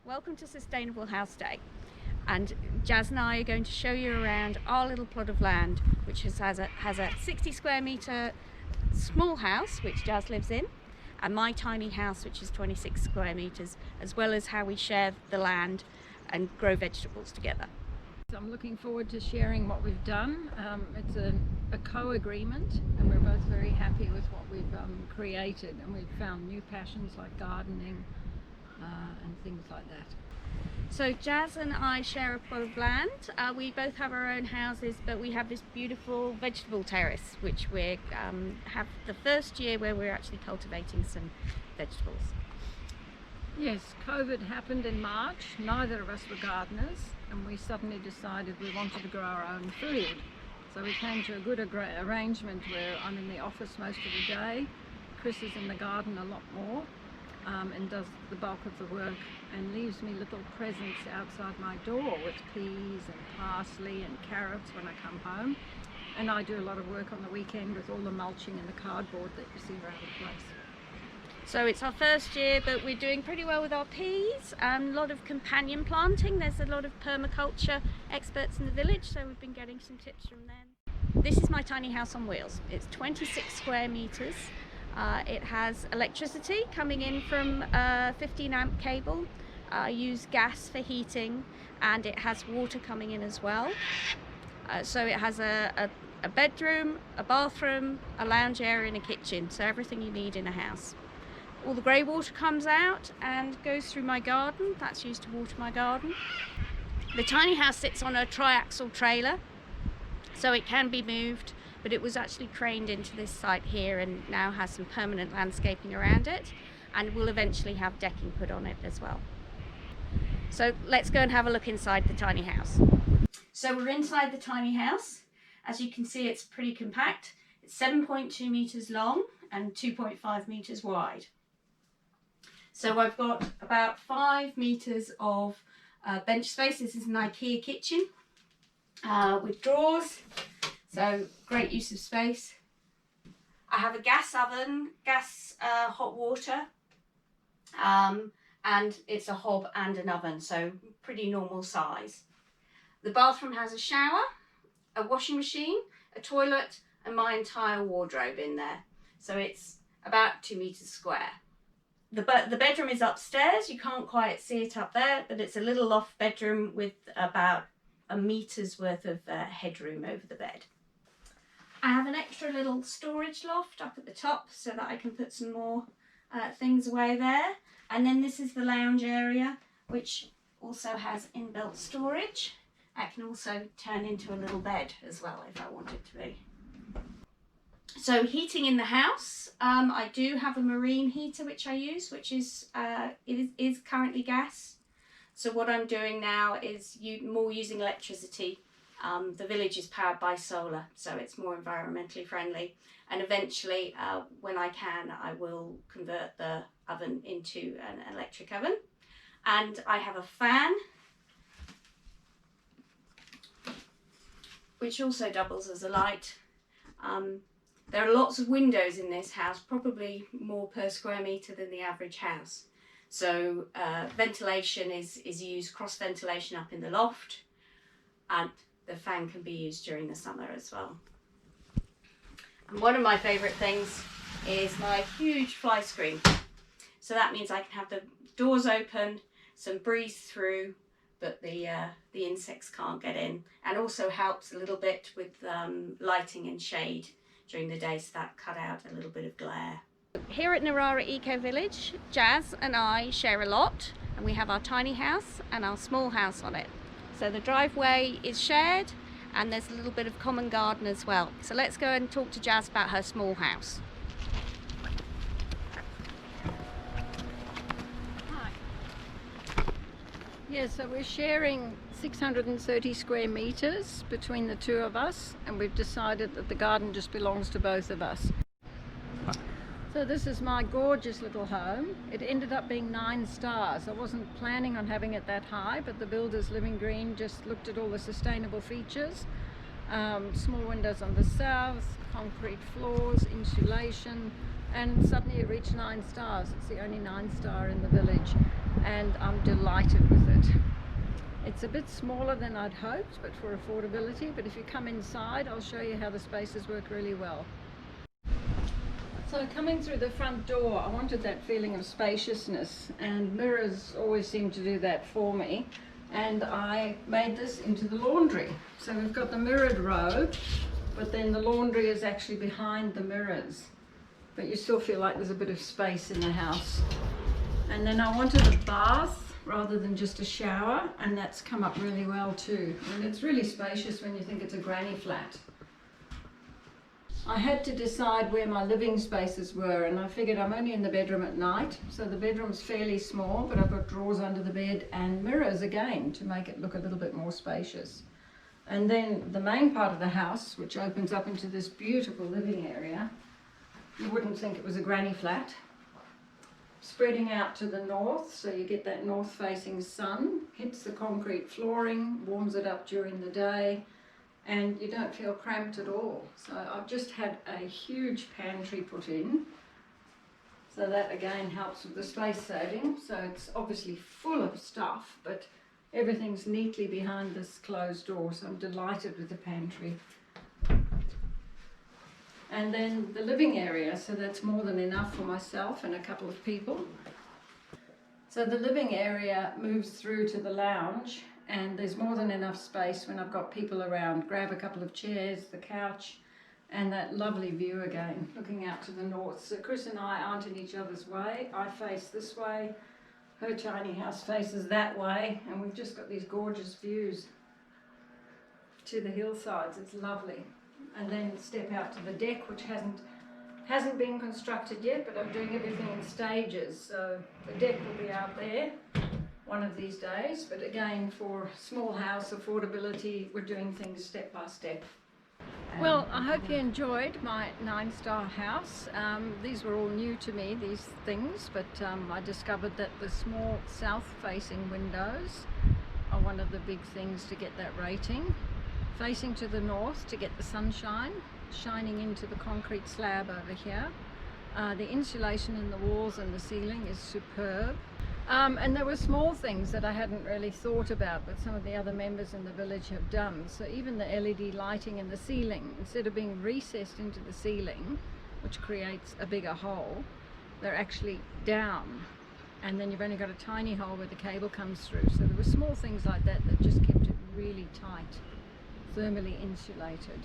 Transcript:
Welcome to Sustainable House Day, and Jazz and I are going to show you around our little plot of land which has a 60 square metre small house which Jazz lives in, and my tiny house which is 26 square metres, as well as how we share the land and grow vegetables together. I'm looking forward to sharing what we've done. It's a co-agreement, and we're both very happy with what we've created, and we've found new passions like gardening and things like that. So Jazz and I share a plot of land. We both have our own houses, but we have this beautiful vegetable terrace which we have the first year where we're actually cultivating some vegetables. Yes, COVID happened in March. Neither of us were gardeners, and we suddenly decided we wanted to grow our own food. So we came to a good arrangement where I'm in the office most of the day. Chris is in the garden a lot more and does the bulk of the work, and leaves me little presents outside my door with peas and parsley and carrots when I come home. And I do a lot of work on the weekend with all the mulching and the cardboard that you see around the place. So it's our first year, but we're doing pretty well with our peas and a lot of companion planting. There's a lot of permaculture experts in the village, so we've been getting some tips from them. This is my tiny house on wheels. It's 26 square metres. It has electricity coming in from a 15 amp cable. I use gas for heating, and it has water coming in as well. So it has a bedroom, a bathroom, a lounge area and a kitchen, so everything you need in a house. All the grey water comes out and goes through my garden. That's used to water my garden. The tiny house sits on a triaxle trailer, so it can be moved, but it was actually craned into this site here and now has some permanent landscaping around it, and will eventually have decking put on it as well. So let's go and have a look inside the tiny house. So we're inside the tiny house. As you can see, it's pretty compact. It's 7.2 metres long and 2.5 metres wide. So I've got about 5 metres of bench space. This is an Ikea kitchen with drawers, so great use of space. I have a gas oven, hot water, and it's a hob and an oven, so pretty normal size. The bathroom has a shower, a washing machine, a toilet, and my entire wardrobe in there. So it's about 2 metres square. The bedroom is upstairs. You can't quite see it up there, but it's a little loft bedroom with about a metre's worth of headroom over the bed. I have an extra little storage loft up at the top so that I can put some more things away there. And then this is the lounge area, which also has inbuilt storage. I can also turn into a little bed as well if I want it to be. So heating in the house, I do have a marine heater which I use, which is it is currently gas. So what I'm doing now is more using electricity. The village is powered by solar, so it's more environmentally friendly. And eventually, when I can, I will convert the oven into an electric oven. And I have a fan, which also doubles as a light. There are lots of windows in this house, probably more per square metre than the average house. So ventilation is used, cross ventilation up in the loft, and the fan can be used during the summer as well. And one of my favourite things is my huge fly screen. So that means I can have the doors open, some breeze through, but the insects can't get in, and also helps a little bit with lighting and shade during the day, so that cut out a little bit of glare. Here at Narara Ecovillage, Jazz and I share a lot, and we have our tiny house and our small house on it. So the driveway is shared, and there's a little bit of common garden as well. So let's go and talk to Jazz about her small house. Hi. Yeah, so we're sharing 630 square metres between the two of us, and we've decided that the garden just belongs to both of us. So this is my gorgeous little home. It ended up being 9 stars. I wasn't planning on having it that high, but the builders Living Green just looked at all the sustainable features. Small windows on the south, concrete floors, insulation, and suddenly it reached 9 stars. It's the only 9 star in the village. and I'm delighted with it. It's a bit smaller than I'd hoped, but for affordability. But if you come inside, I'll show you how the spaces work really well. So coming through the front door, I wanted that feeling of spaciousness, and mirrors always seem to do that for me. And I made this into the laundry. So we've got the mirrored row, but then the laundry is actually behind the mirrors. But you still feel like there's a bit of space in the house. And then I wanted a bath rather than just a shower, and that's come up really well too. And it's really spacious when you think it's a granny flat. I had to decide where my living spaces were, and I figured I'm only in the bedroom at night, so the bedroom's fairly small, but I've got drawers under the bed and mirrors again to make it look a little bit more spacious. And then the main part of the house, which opens up into this beautiful living area, you wouldn't think it was a granny flat. Spreading out to the north, so you get that north-facing sun, hits the concrete flooring, warms it up during the day, and you don't feel cramped at all. So I've just had a huge pantry put in, so that again helps with the space saving. So it's obviously full of stuff, but everything's neatly behind this closed door, so I'm delighted with the pantry. And then the living area, so that's more than enough for myself and a couple of people. So the living area moves through to the lounge, and there's more than enough space when I've got people around. Grab a couple of chairs, the couch, and that lovely view again, looking out to the north. So Chris and I aren't in each other's way. I face this way, her tiny house faces that way, and we've just got these gorgeous views to the hillsides. It's lovely. And then step out to the deck, which hasn't been constructed yet, but I'm doing everything in stages. So the deck will be out there one of these days, but again, for small house affordability, we're doing things step by step. Well, I hope you enjoyed my 9-star house. These were all new to me, these things, but I discovered that the small south-facing windows are one of the big things to get that rating. Facing to the north to get the sunshine shining into the concrete slab over here. The insulation in the walls and the ceiling is superb. And there were small things that I hadn't really thought about, but some of the other members in the village have done. So even the LED lighting in the ceiling, instead of being recessed into the ceiling, which creates a bigger hole, they're actually down. And then you've only got a tiny hole where the cable comes through. So there were small things like that that just kept it really tight, thermally insulated.